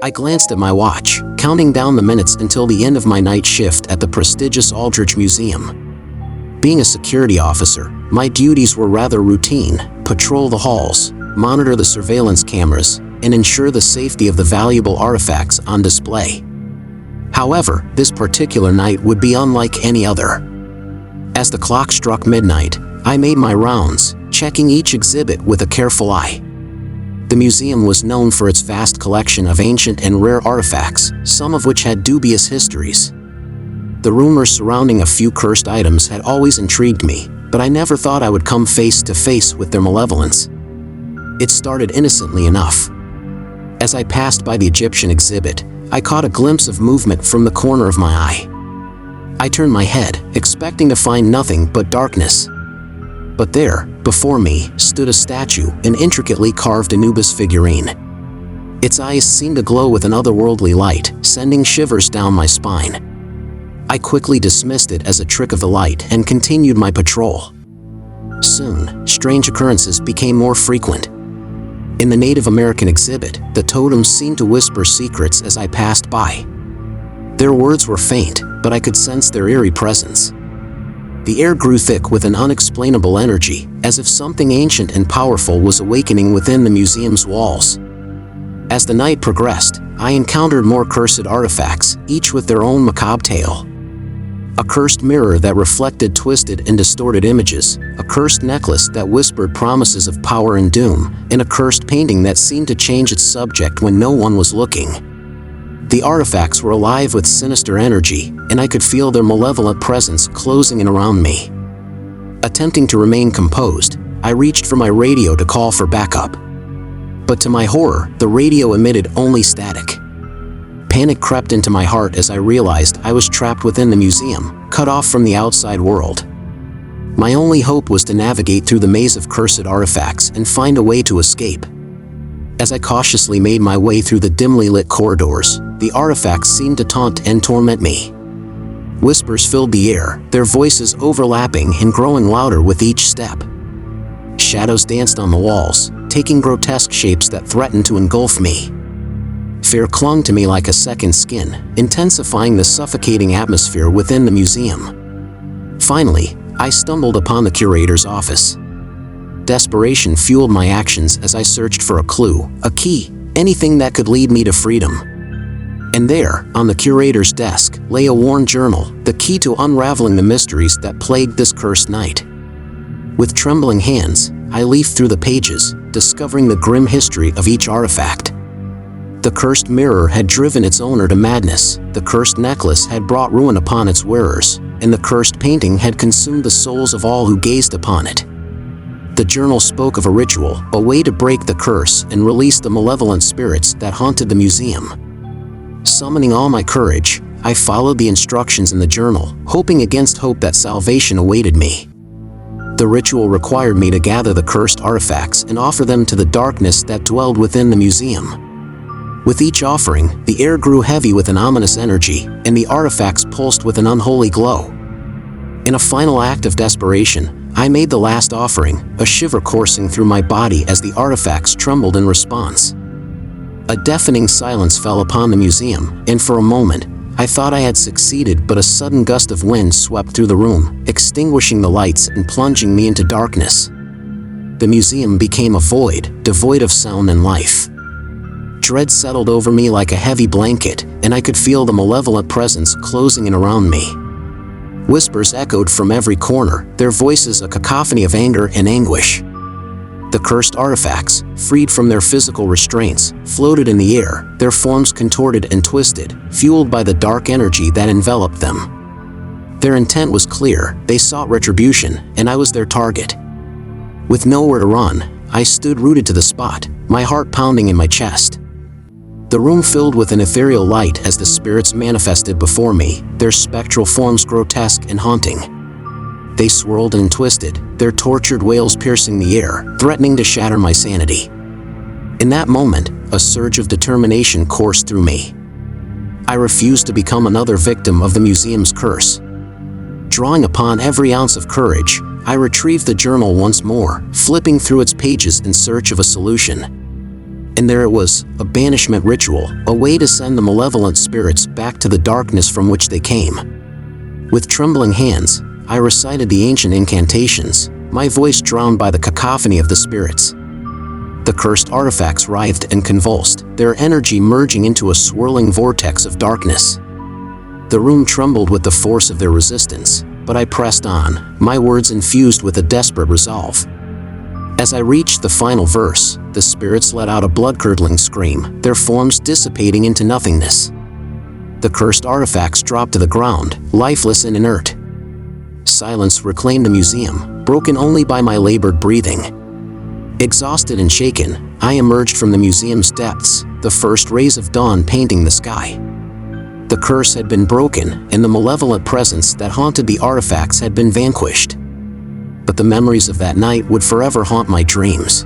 I glanced at my watch, counting down the minutes until the end of my night shift at the prestigious Aldrich Museum. Being a security officer, my duties were rather routine: patrol the halls, monitor the surveillance cameras, and ensure the safety of the valuable artifacts on display. However, this particular night would be unlike any other. As the clock struck midnight, I made my rounds, checking each exhibit with a careful eye. The museum was known for its vast collection of ancient and rare artifacts, some of which had dubious histories. The rumors surrounding a few cursed items had always intrigued me, but I never thought I would come face to face with their malevolence. It started innocently enough. As I passed by the Egyptian exhibit, I caught a glimpse of movement from the corner of my eye. I turned my head, expecting to find nothing but darkness. But there, before me, stood a statue, an intricately carved Anubis figurine. Its eyes seemed to glow with an otherworldly light, sending shivers down my spine. I quickly dismissed it as a trick of the light and continued my patrol. Soon, strange occurrences became more frequent. In the Native American exhibit, the totems seemed to whisper secrets as I passed by. Their words were faint, but I could sense their eerie presence. The air grew thick with an unexplainable energy, as if something ancient and powerful was awakening within the museum's walls. As the night progressed, I encountered more cursed artifacts, each with their own macabre tale. A cursed mirror that reflected twisted and distorted images, a cursed necklace that whispered promises of power and doom, and a cursed painting that seemed to change its subject when no one was looking. The artifacts were alive with sinister energy, and I could feel their malevolent presence closing in around me. Attempting to remain composed, I reached for my radio to call for backup. But to my horror, the radio emitted only static. Panic crept into my heart as I realized I was trapped within the museum, cut off from the outside world. My only hope was to navigate through the maze of cursed artifacts and find a way to escape. As I cautiously made my way through the dimly lit corridors, the artifacts seemed to taunt and torment me. Whispers filled the air, their voices overlapping and growing louder with each step. Shadows danced on the walls, taking grotesque shapes that threatened to engulf me. Fear clung to me like a second skin, intensifying the suffocating atmosphere within the museum. Finally, I stumbled upon the curator's office. Desperation fueled my actions as I searched for a clue, a key, anything that could lead me to freedom. And there, on the curator's desk, lay a worn journal, the key to unraveling the mysteries that plagued this cursed night. With trembling hands, I leafed through the pages, discovering the grim history of each artifact. The cursed mirror had driven its owner to madness, the cursed necklace had brought ruin upon its wearers, and the cursed painting had consumed the souls of all who gazed upon it. The journal spoke of a ritual, a way to break the curse and release the malevolent spirits that haunted the museum. Summoning all my courage, I followed the instructions in the journal, hoping against hope that salvation awaited me. The ritual required me to gather the cursed artifacts and offer them to the darkness that dwelled within the museum. With each offering, the air grew heavy with an ominous energy, and the artifacts pulsed with an unholy glow. In a final act of desperation, I made the last offering, a shiver coursing through my body as the artifacts trembled in response. A deafening silence fell upon the museum, and for a moment, I thought I had succeeded, but a sudden gust of wind swept through the room, extinguishing the lights and plunging me into darkness. The museum became a void, devoid of sound and life. Dread settled over me like a heavy blanket, and I could feel the malevolent presence closing in around me. Whispers echoed from every corner, their voices a cacophony of anger and anguish. The cursed artifacts, freed from their physical restraints, floated in the air, their forms contorted and twisted, fueled by the dark energy that enveloped them. Their intent was clear, they sought retribution, and I was their target. With nowhere to run, I stood rooted to the spot, my heart pounding in my chest. The room filled with an ethereal light as the spirits manifested before me, their spectral forms grotesque and haunting. They swirled and twisted, their tortured wails piercing the air, threatening to shatter my sanity. In that moment, a surge of determination coursed through me. I refused to become another victim of the museum's curse. Drawing upon every ounce of courage, I retrieved the journal once more, flipping through its pages in search of a solution. And there it was, a banishment ritual, a way to send the malevolent spirits back to the darkness from which they came. With trembling hands, I recited the ancient incantations, my voice drowned by the cacophony of the spirits. The cursed artifacts writhed and convulsed, their energy merging into a swirling vortex of darkness. The room trembled with the force of their resistance, but I pressed on, my words infused with a desperate resolve. As I reached the final verse, the spirits let out a blood-curdling scream, their forms dissipating into nothingness. The cursed artifacts dropped to the ground, lifeless and inert. Silence reclaimed the museum, broken only by my labored breathing. Exhausted and shaken, I emerged from the museum's depths, the first rays of dawn painting the sky. The curse had been broken, and the malevolent presence that haunted the artifacts had been vanquished. But the memories of that night would forever haunt my dreams.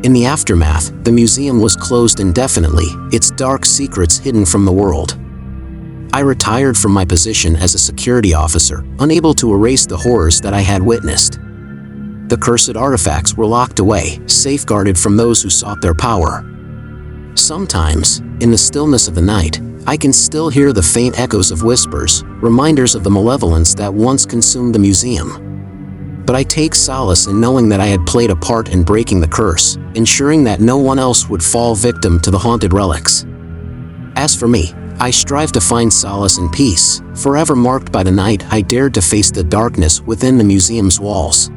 In the aftermath, the museum was closed indefinitely, its dark secrets hidden from the world. I retired from my position as a security officer, unable to erase the horrors that I had witnessed. The cursed artifacts were locked away, safeguarded from those who sought their power. Sometimes, in the stillness of the night, I can still hear the faint echoes of whispers, reminders of the malevolence that once consumed the museum. But I take solace in knowing that I had played a part in breaking the curse, ensuring that no one else would fall victim to the haunted relics. As for me, I strive to find solace and peace, forever marked by the night I dared to face the darkness within the museum's walls.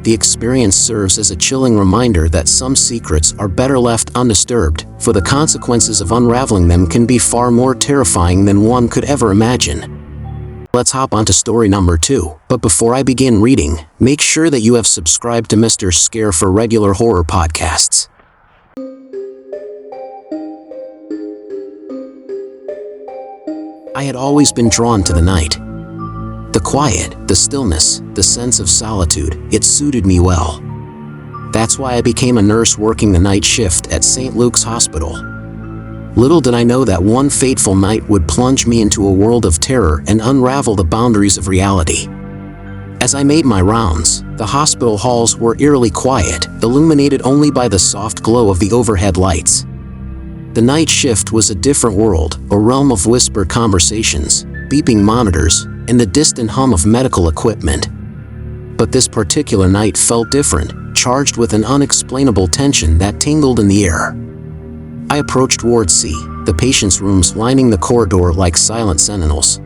The experience serves as a chilling reminder that some secrets are better left undisturbed, for the consequences of unraveling them can be far more terrifying than one could ever imagine. Let's hop onto story number 2, but before I begin reading, make sure that you have subscribed to Mr. Scare for regular horror podcasts. I had always been drawn to the night. The quiet, the stillness, the sense of solitude, it suited me well. That's why I became a nurse working the night shift at St. Luke's Hospital. Little did I know that one fateful night would plunge me into a world of terror and unravel the boundaries of reality. As I made my rounds, the hospital halls were eerily quiet, illuminated only by the soft glow of the overhead lights. The night shift was a different world, a realm of whispered conversations, beeping monitors, and the distant hum of medical equipment. But this particular night felt different, charged with an unexplainable tension that tingled in the air. I approached Ward C, the patients' rooms lining the corridor like silent sentinels.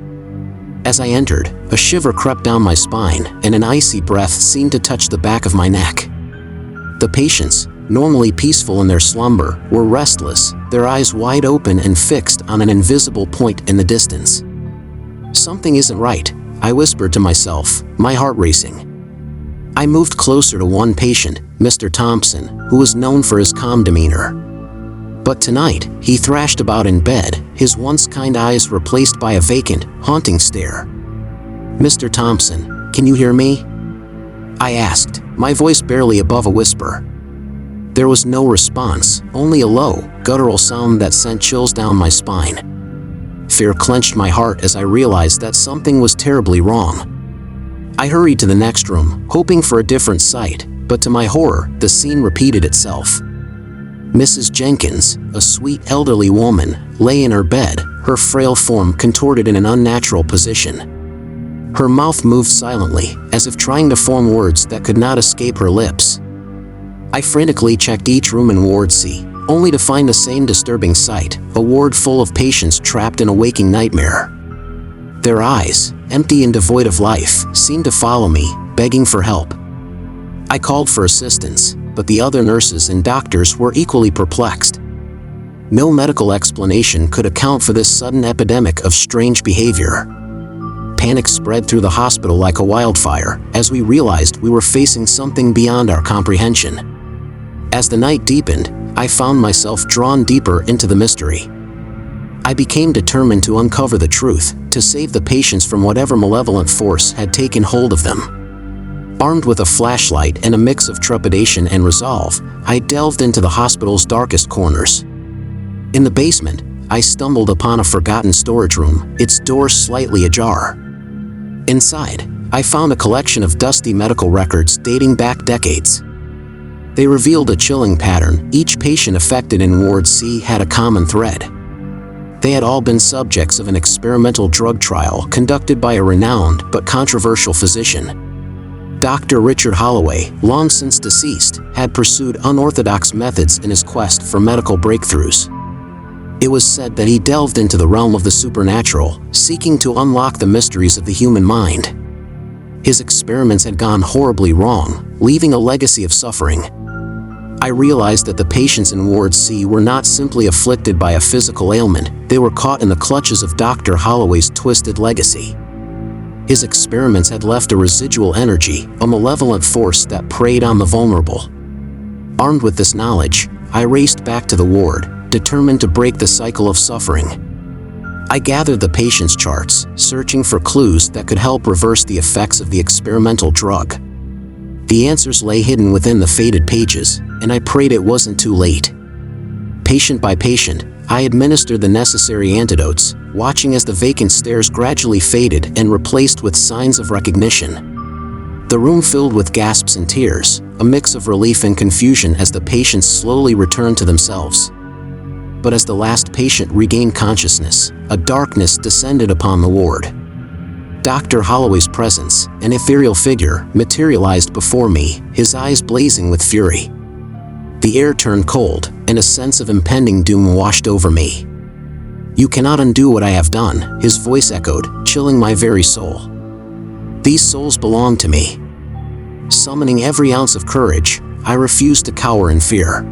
As I entered, a shiver crept down my spine, and an icy breath seemed to touch the back of my neck. The patients, normally peaceful in their slumber, were restless, their eyes wide open and fixed on an invisible point in the distance. Something isn't right, I whispered to myself, my heart racing. I moved closer to one patient, Mr. Thompson, who was known for his calm demeanor. But tonight, he thrashed about in bed, his once kind eyes replaced by a vacant, haunting stare. "Mr. Thompson, can you hear me?" I asked, my voice barely above a whisper. There was no response, only a low, guttural sound that sent chills down my spine. Fear clenched my heart as I realized that something was terribly wrong. I hurried to the next room, hoping for a different sight, but to my horror, the scene repeated itself. Mrs. Jenkins, a sweet elderly woman, lay in her bed, her frail form contorted in an unnatural position. Her mouth moved silently, as if trying to form words that could not escape her lips. I frantically checked each room in Ward C, only to find the same disturbing sight, a ward full of patients trapped in a waking nightmare. Their eyes, empty and devoid of life, seemed to follow me, begging for help. I called for assistance, but the other nurses and doctors were equally perplexed. No medical explanation could account for this sudden epidemic of strange behavior. Panic spread through the hospital like a wildfire, as we realized we were facing something beyond our comprehension. As the night deepened, I found myself drawn deeper into the mystery. I became determined to uncover the truth, to save the patients from whatever malevolent force had taken hold of them. Armed with a flashlight and a mix of trepidation and resolve, I delved into the hospital's darkest corners. In the basement, I stumbled upon a forgotten storage room, its doors slightly ajar. Inside, I found a collection of dusty medical records dating back decades. They revealed a chilling pattern. Each patient affected in Ward C had a common thread. They had all been subjects of an experimental drug trial conducted by a renowned but controversial physician. Dr. Richard Holloway, long since deceased, had pursued unorthodox methods in his quest for medical breakthroughs. It was said that he delved into the realm of the supernatural, seeking to unlock the mysteries of the human mind. His experiments had gone horribly wrong, leaving a legacy of suffering. I realized that the patients in Ward C were not simply afflicted by a physical ailment, they were caught in the clutches of Dr. Holloway's twisted legacy. His experiments had left a residual energy, a malevolent force that preyed on the vulnerable. Armed with this knowledge, I raced back to the ward, determined to break the cycle of suffering. I gathered the patient's charts, searching for clues that could help reverse the effects of the experimental drug. The answers lay hidden within the faded pages, and I prayed it wasn't too late. Patient by patient, I administered the necessary antidotes, watching as the vacant stares gradually faded and replaced with signs of recognition. The room filled with gasps and tears, a mix of relief and confusion as the patients slowly returned to themselves. But as the last patient regained consciousness, a darkness descended upon the ward. Dr. Holloway's presence, an ethereal figure, materialized before me, his eyes blazing with fury. The air turned cold, and a sense of impending doom washed over me. "You cannot undo what I have done," his voice echoed, chilling my very soul. "These souls belong to me." Summoning every ounce of courage, I refused to cower in fear.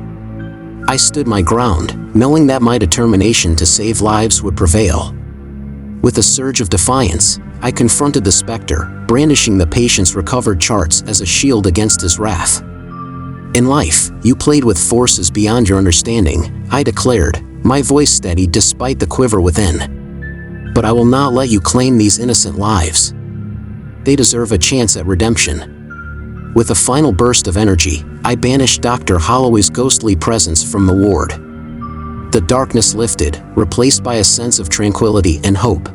I stood my ground, knowing that my determination to save lives would prevail. With a surge of defiance, I confronted the specter, brandishing the patient's recovered charts as a shield against his wrath. "In life, you played with forces beyond your understanding," I declared, my voice steady despite the quiver within. "But I will not let you claim these innocent lives. They deserve a chance at redemption." With a final burst of energy, I banished Dr. Holloway's ghostly presence from the ward. The darkness lifted, replaced by a sense of tranquility and hope.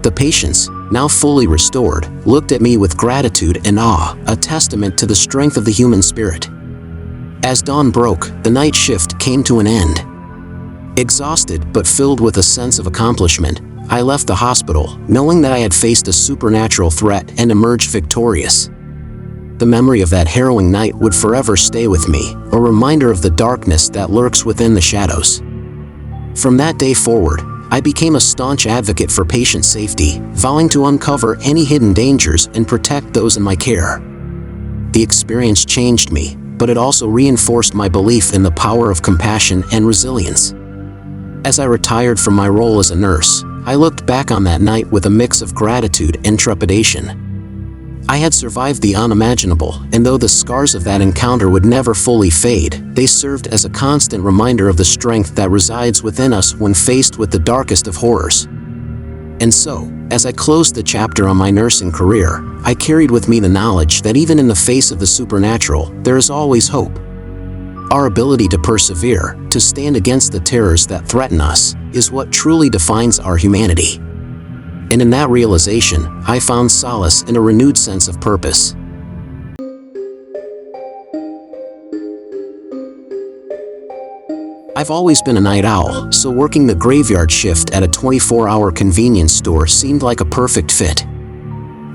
The patients, now fully restored, looked at me with gratitude and awe, a testament to the strength of the human spirit. As dawn broke, the night shift came to an end. Exhausted but filled with a sense of accomplishment, I left the hospital, knowing that I had faced a supernatural threat and emerged victorious. The memory of that harrowing night would forever stay with me, a reminder of the darkness that lurks within the shadows. From that day forward, I became a staunch advocate for patient safety, vowing to uncover any hidden dangers and protect those in my care. The experience changed me, but it also reinforced my belief in the power of compassion and resilience. As I retired from my role as a nurse, I looked back on that night with a mix of gratitude and trepidation. I had survived the unimaginable, and though the scars of that encounter would never fully fade, they served as a constant reminder of the strength that resides within us when faced with the darkest of horrors. And so, as I closed the chapter on my nursing career, I carried with me the knowledge that even in the face of the supernatural, there is always hope. Our ability to persevere, to stand against the terrors that threaten us, is what truly defines our humanity. And in that realization, I found solace in a renewed sense of purpose. I've always been a night owl, so working the graveyard shift at a 24-hour convenience store seemed like a perfect fit.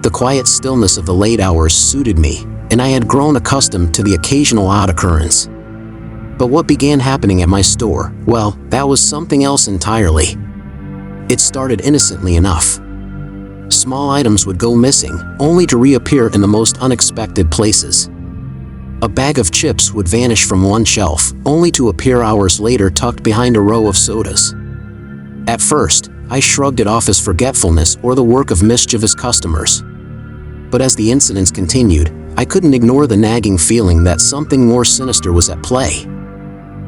The quiet stillness of the late hours suited me, and I had grown accustomed to the occasional odd occurrence. But what began happening at my store, well, that was something else entirely. It started innocently enough. Small items would go missing, only to reappear in the most unexpected places. A bag of chips would vanish from one shelf, only to appear hours later tucked behind a row of sodas. At first, I shrugged it off as forgetfulness or the work of mischievous customers. But as the incidents continued, I couldn't ignore the nagging feeling that something more sinister was at play.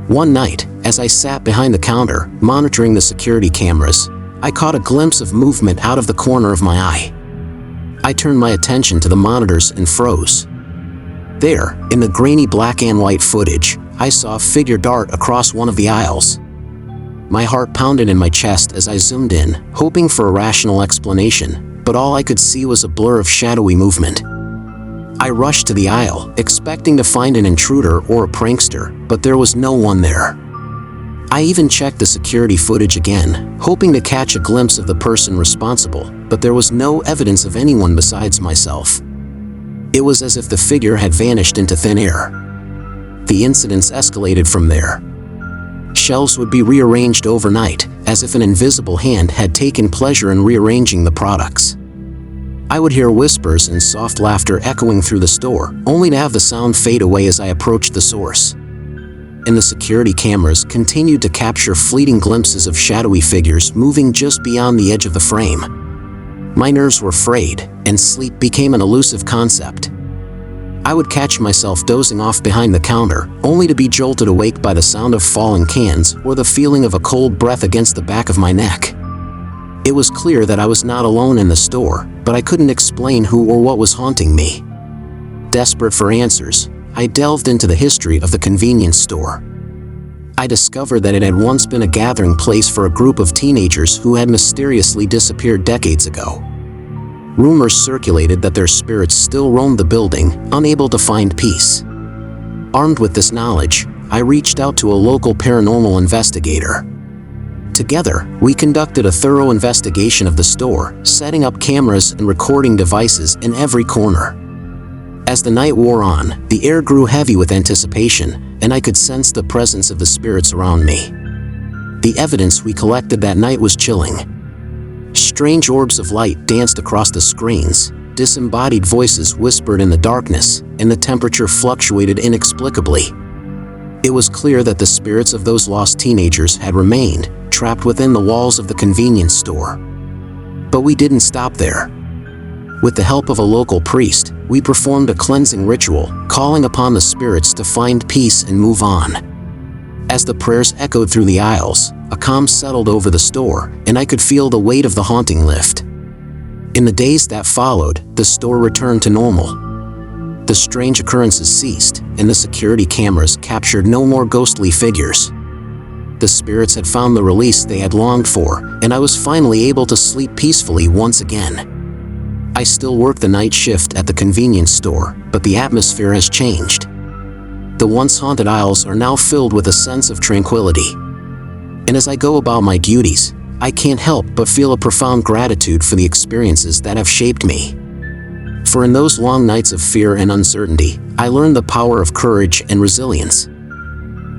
One night, as I sat behind the counter, monitoring the security cameras, I caught a glimpse of movement out of the corner of my eye. I turned my attention to the monitors and froze. There, in the grainy black and white footage, I saw a figure dart across one of the aisles. My heart pounded in my chest as I zoomed in, hoping for a rational explanation, but all I could see was a blur of shadowy movement. I rushed to the aisle, expecting to find an intruder or a prankster, but there was no one there. I even checked the security footage again, hoping to catch a glimpse of the person responsible, but there was no evidence of anyone besides myself. It was as if the figure had vanished into thin air. The incidents escalated from there. Shelves would be rearranged overnight, as if an invisible hand had taken pleasure in rearranging the products. I would hear whispers and soft laughter echoing through the store, only to have the sound fade away as I approached the source. And the security cameras continued to capture fleeting glimpses of shadowy figures moving just beyond the edge of the frame. My nerves were frayed, and sleep became an elusive concept. I would catch myself dozing off behind the counter, only to be jolted awake by the sound of falling cans or the feeling of a cold breath against the back of my neck. It was clear that I was not alone in the store, but I couldn't explain who or what was haunting me. Desperate for answers, I delved into the history of the convenience store. I discovered that it had once been a gathering place for a group of teenagers who had mysteriously disappeared decades ago. Rumors circulated that their spirits still roamed the building, unable to find peace. Armed with this knowledge, I reached out to a local paranormal investigator. Together, we conducted a thorough investigation of the store, setting up cameras and recording devices in every corner. As the night wore on, the air grew heavy with anticipation, and I could sense the presence of the spirits around me. The evidence we collected that night was chilling. Strange orbs of light danced across the screens, disembodied voices whispered in the darkness, and the temperature fluctuated inexplicably. It was clear that the spirits of those lost teenagers had remained, trapped within the walls of the convenience store. But we didn't stop there. With the help of a local priest, we performed a cleansing ritual, calling upon the spirits to find peace and move on. As the prayers echoed through the aisles, a calm settled over the store, and I could feel the weight of the haunting lift. In the days that followed, the store returned to normal. The strange occurrences ceased, and the security cameras captured no more ghostly figures. The spirits had found the release they had longed for, and I was finally able to sleep peacefully once again. I still work the night shift at the convenience store, but the atmosphere has changed. The once haunted aisles are now filled with a sense of tranquility. And as I go about my duties, I can't help but feel a profound gratitude for the experiences that have shaped me. For in those long nights of fear and uncertainty, I learned the power of courage and resilience.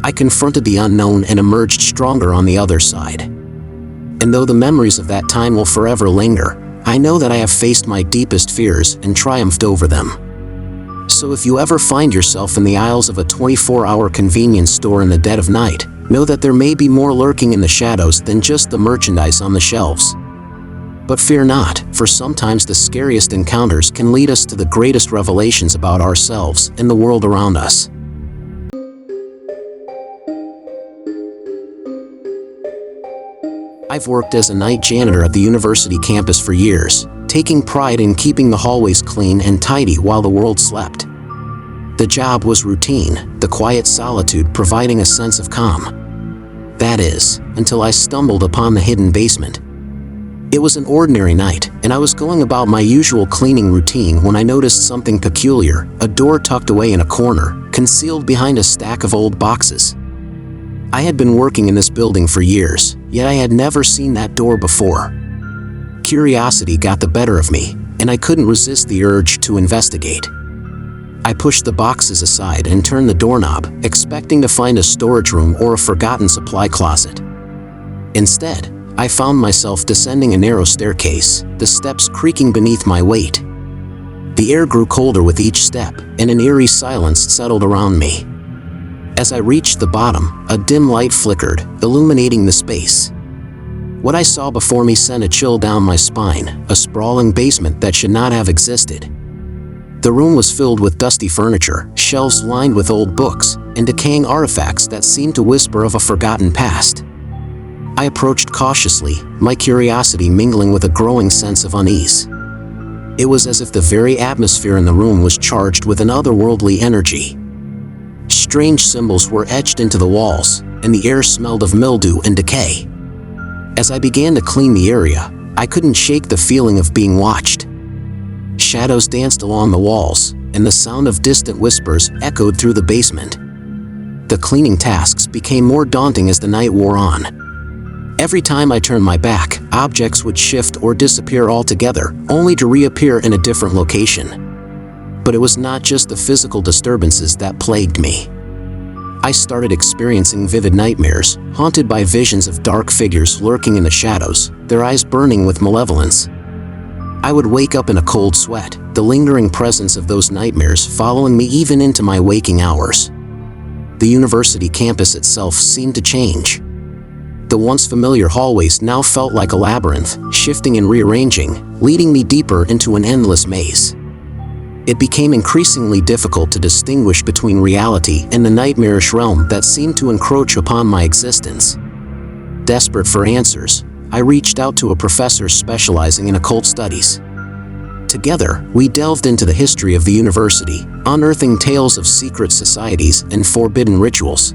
I confronted the unknown and emerged stronger on the other side. And though the memories of that time will forever linger, I know that I have faced my deepest fears and triumphed over them. So if you ever find yourself in the aisles of a 24-hour convenience store in the dead of night, know that there may be more lurking in the shadows than just the merchandise on the shelves. But fear not, for sometimes the scariest encounters can lead us to the greatest revelations about ourselves and the world around us. I've worked as a night janitor at the university campus for years, taking pride in keeping the hallways clean and tidy while the world slept. The job was routine, the quiet solitude providing a sense of calm. That is, until I stumbled upon the hidden basement. It was an ordinary night, and I was going about my usual cleaning routine when I noticed something peculiar, a door tucked away in a corner, concealed behind a stack of old boxes. I had been working in this building for years, yet I had never seen that door before. Curiosity got the better of me, and I couldn't resist the urge to investigate. I pushed the boxes aside and turned the doorknob, expecting to find a storage room or a forgotten supply closet. Instead, I found myself descending a narrow staircase, the steps creaking beneath my weight. The air grew colder with each step, and an eerie silence settled around me. As I reached the bottom, a dim light flickered, illuminating the space. What I saw before me sent a chill down my spine, a sprawling basement that should not have existed. The room was filled with dusty furniture, shelves lined with old books, and decaying artifacts that seemed to whisper of a forgotten past. I approached cautiously, my curiosity mingling with a growing sense of unease. It was as if the very atmosphere in the room was charged with an otherworldly energy. Strange symbols were etched into the walls, and the air smelled of mildew and decay. As I began to clean the area, I couldn't shake the feeling of being watched. Shadows danced along the walls, and the sound of distant whispers echoed through the basement. The cleaning tasks became more daunting as the night wore on. Every time I turned my back, objects would shift or disappear altogether, only to reappear in a different location. But it was not just the physical disturbances that plagued me. I started experiencing vivid nightmares, haunted by visions of dark figures lurking in the shadows, their eyes burning with malevolence. I would wake up in a cold sweat, the lingering presence of those nightmares following me even into my waking hours. The university campus itself seemed to change. The once familiar hallways now felt like a labyrinth, shifting and rearranging, leading me deeper into an endless maze. It became increasingly difficult to distinguish between reality and the nightmarish realm that seemed to encroach upon my existence. Desperate for answers, I reached out to a professor specializing in occult studies. Together, we delved into the history of the university, unearthing tales of secret societies and forbidden rituals.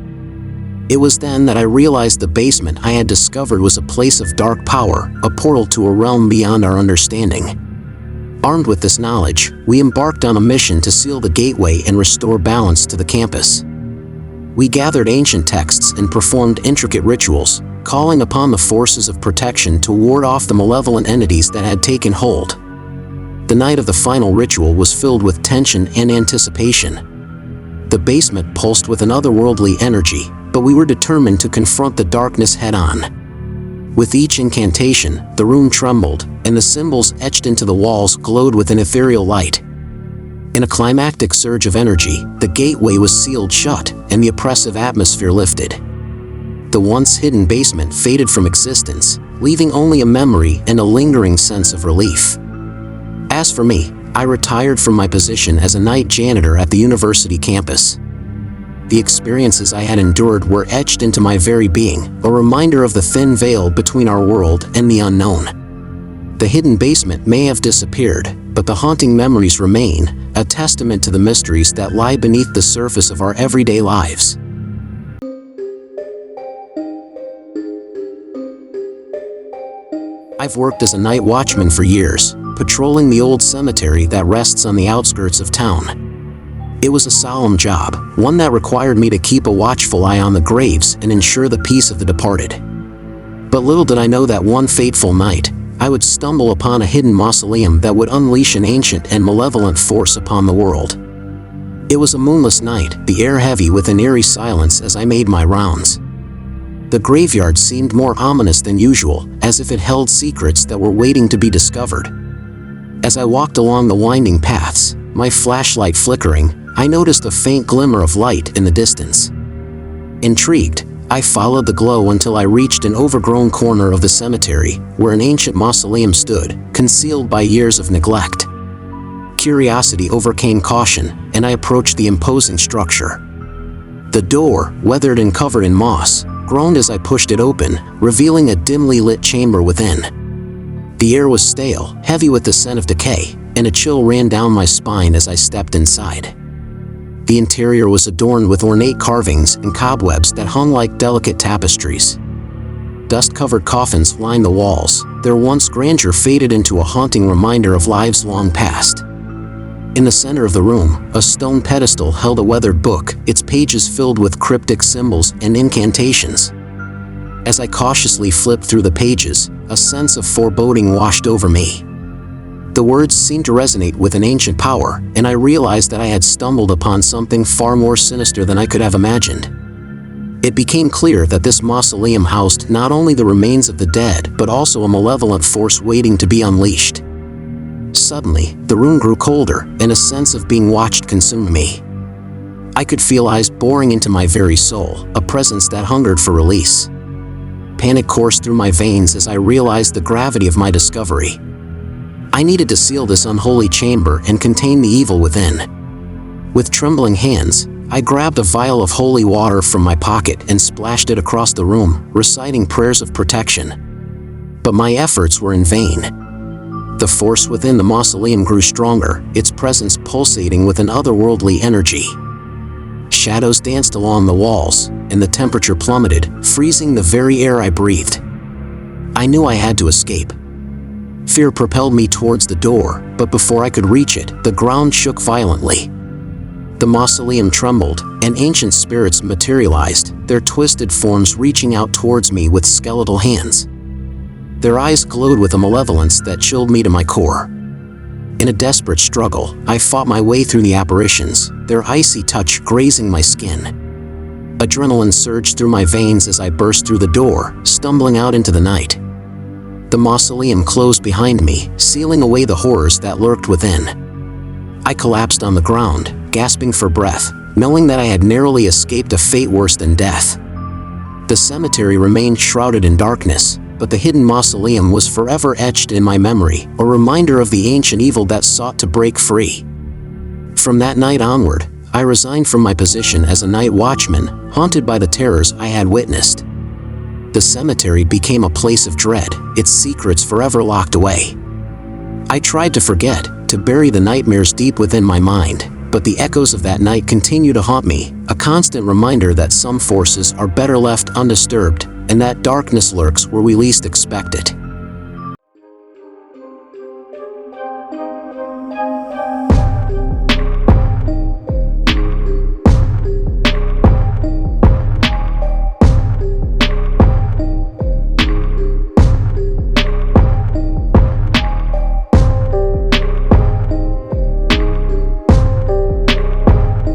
It was then that I realized the basement I had discovered was a place of dark power, a portal to a realm beyond our understanding. Armed with this knowledge, we embarked on a mission to seal the gateway and restore balance to the campus. We gathered ancient texts and performed intricate rituals, calling upon the forces of protection to ward off the malevolent entities that had taken hold. The night of the final ritual was filled with tension and anticipation. The basement pulsed with an otherworldly energy, but we were determined to confront the darkness head-on. With each incantation, the room trembled, and the symbols etched into the walls glowed with an ethereal light. In a climactic surge of energy, the gateway was sealed shut, and the oppressive atmosphere lifted. The once hidden basement faded from existence, leaving only a memory and a lingering sense of relief. As for me, I retired from my position as a night janitor at the university campus. The experiences I had endured were etched into my very being, a reminder of the thin veil between our world and the unknown. The hidden basement may have disappeared, but the haunting memories remain, a testament to the mysteries that lie beneath the surface of our everyday lives. I've worked as a night watchman for years, patrolling the old cemetery that rests on the outskirts of town. It was a solemn job, one that required me to keep a watchful eye on the graves and ensure the peace of the departed. But little did I know that one fateful night, I would stumble upon a hidden mausoleum that would unleash an ancient and malevolent force upon the world. It was a moonless night, the air heavy with an eerie silence as I made my rounds. The graveyard seemed more ominous than usual, as if it held secrets that were waiting to be discovered. As I walked along the winding paths, my flashlight flickering, I noticed a faint glimmer of light in the distance. Intrigued, I followed the glow until I reached an overgrown corner of the cemetery, where an ancient mausoleum stood, concealed by years of neglect. Curiosity overcame caution, and I approached the imposing structure. The door, weathered and covered in moss, groaned as I pushed it open, revealing a dimly lit chamber within. The air was stale, heavy with the scent of decay, and a chill ran down my spine as I stepped inside. The interior was adorned with ornate carvings and cobwebs that hung like delicate tapestries. Dust-covered coffins lined the walls, their once grandeur faded into a haunting reminder of lives long past. In the center of the room, a stone pedestal held a weathered book, its pages filled with cryptic symbols and incantations. As I cautiously flipped through the pages, a sense of foreboding washed over me. The words seemed to resonate with an ancient power, and I realized that I had stumbled upon something far more sinister than I could have imagined. It became clear that this mausoleum housed not only the remains of the dead, but also a malevolent force waiting to be unleashed. Suddenly, the room grew colder, and a sense of being watched consumed me. I could feel eyes boring into my very soul, a presence that hungered for release. Panic coursed through my veins as I realized the gravity of my discovery. I needed to seal this unholy chamber and contain the evil within. With trembling hands, I grabbed a vial of holy water from my pocket and splashed it across the room, reciting prayers of protection. But my efforts were in vain. The force within the mausoleum grew stronger, its presence pulsating with an otherworldly energy. Shadows danced along the walls, and the temperature plummeted, freezing the very air I breathed. I knew I had to escape. Fear propelled me towards the door, but before I could reach it, the ground shook violently. The mausoleum trembled, and ancient spirits materialized, their twisted forms reaching out towards me with skeletal hands. Their eyes glowed with a malevolence that chilled me to my core. In a desperate struggle, I fought my way through the apparitions, their icy touch grazing my skin. Adrenaline surged through my veins as I burst through the door, stumbling out into the night. The mausoleum closed behind me, sealing away the horrors that lurked within. I collapsed on the ground, gasping for breath, knowing that I had narrowly escaped a fate worse than death. The cemetery remained shrouded in darkness, but the hidden mausoleum was forever etched in my memory, a reminder of the ancient evil that sought to break free. From that night onward, I resigned from my position as a night watchman, haunted by the terrors I had witnessed. The cemetery became a place of dread, its secrets forever locked away. I tried to forget, to bury the nightmares deep within my mind, but the echoes of that night continue to haunt me, a constant reminder that some forces are better left undisturbed, and that darkness lurks where we least expect it.